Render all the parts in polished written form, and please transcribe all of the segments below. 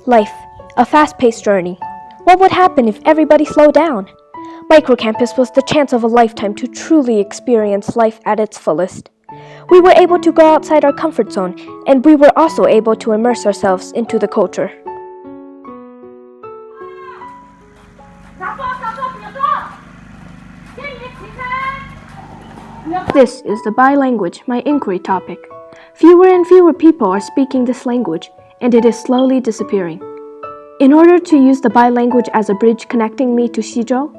Life, a fast-paced journey. What would happen if everybody slowed down? Microcampus was the chance of a lifetime to truly experience life at its fullest. We were able to go outside our comfort zone, and we were also able to immerse ourselves into the culture. This is the bi-language, my inquiry topic. Fewer and fewer people are speaking this language, and it is slowly disappearing. In order to use the bi-language as a bridge connecting me to Xizhou,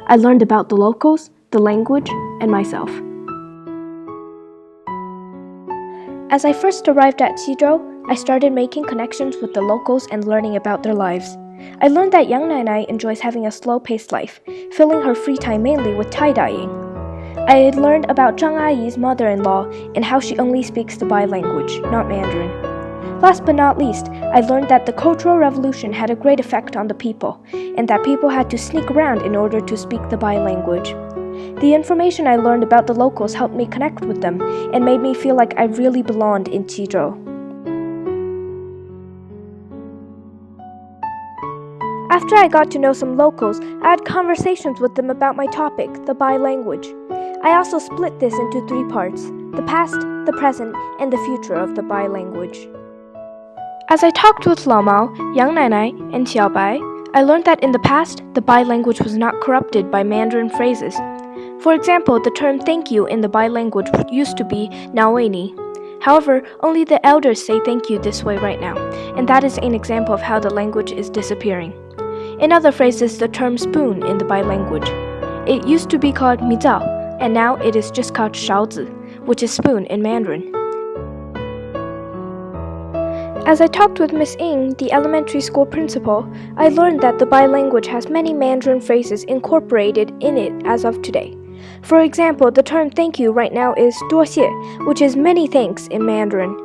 I learned about the locals, the language, and myself. As I first arrived at Xizhou, I started making connections with the locals and learning about their lives. I learned that Yang Nainai enjoys having a slow-paced life, filling her free time mainly with tie-dyeing. I had learned about Zhang Ayi's mother-in-law and how she only speaks the bi-language, not Mandarin. Last but not least, I learned that the Cultural Revolution had a great effect on the people, and that people had to sneak around in order to speak the bi-language. The information I learned about the locals helped me connect with them and made me feel like I really belonged in Xizhou. After I got to know some locals, I had conversations with them about my topic, the bi-language. I also split this into 3 parts: the past, the present, and the future of the bi-language. As I talked with Lamao, Yang Nainai, and Xiaobai, I learned that in the past, the bi-language was not corrupted by Mandarin phrases. For example, the term thank you in the bi-language used to be naoini. However, only the elders say thank you this way right now, and that is an example of how the language is disappearing. In other phrases, the term spoon in the bi-language. It used to be called mizao, and now it is just called shaozi, which is spoon in Mandarin. As I talked with Miss Ying, the elementary school principal, I learned that the bi-language has many Mandarin phrases incorporated in it as of today. For example, the term thank you right now is 多谢, which is many thanks in Mandarin.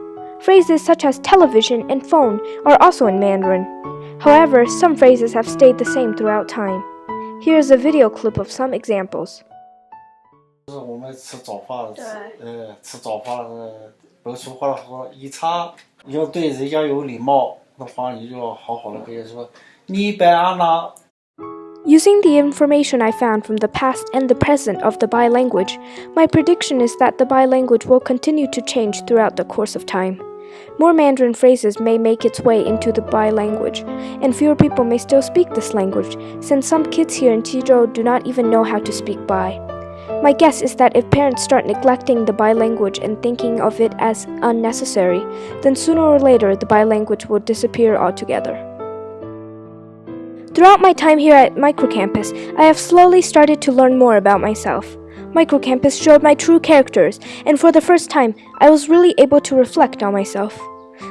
Phrases such as television and phone are also in Mandarin. However, some phrases have stayed the same throughout time. Here is a video clip of some examples. 就是我们吃早饭，吃早饭不说话的话，一茶要对人家有礼貌的话，你就要好好的跟人说，你别安啦。 Using the information I found from the past and the present of the bi-language, my prediction is that the bi-language will continue to change throughout the course of time. More Mandarin phrases may make its way into the bi-language, and fewer people may still speak this language, since some kids here in Xizhou do not even know how to speak bi. My guess is that if parents start neglecting the bi-language and thinking of it as unnecessary, then sooner or later the bi-language will disappear altogether. Throughout my time here at Microcampus, I have slowly started to learn more about myself. Microcampus showed my true characters, and for the first time, I was really able to reflect on myself.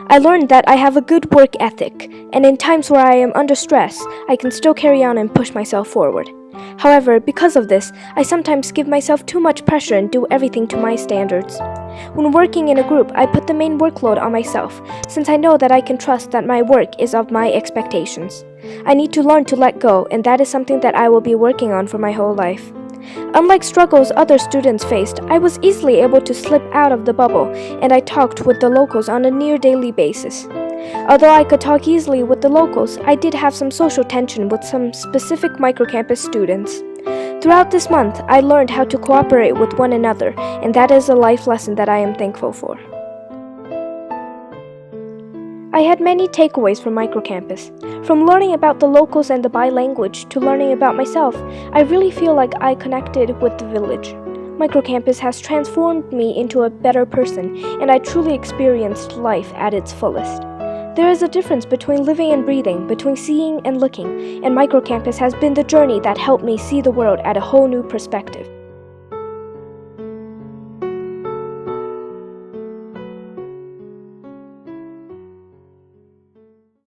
I learned that I have a good work ethic, and in times where I am under stress, I can still carry on and push myself forward. However, because of this, I sometimes give myself too much pressure and do everything to my standards. When working in a group, I put the main workload on myself, since I know that I can trust that my work is of my expectations. I need to learn to let go, and that is something that I will be working on for my whole life. Unlike struggles other students faced, I was easily able to slip out of the bubble, and I talked with the locals on a near-daily basis. Although I could talk easily with the locals, I did have some social tension with some specific microcampus students. Throughout this month, I learned how to cooperate with one another, and that is a life lesson that I am thankful for. I had many takeaways from Microcampus. From learning about the locals and the bi-language to learning about myself, I really feel like I connected with the village. Microcampus has transformed me into a better person, and I truly experienced life at its fullest. There is a difference between living and breathing, between seeing and looking, and Microcampus has been the journey that helped me see the world at a whole new perspective.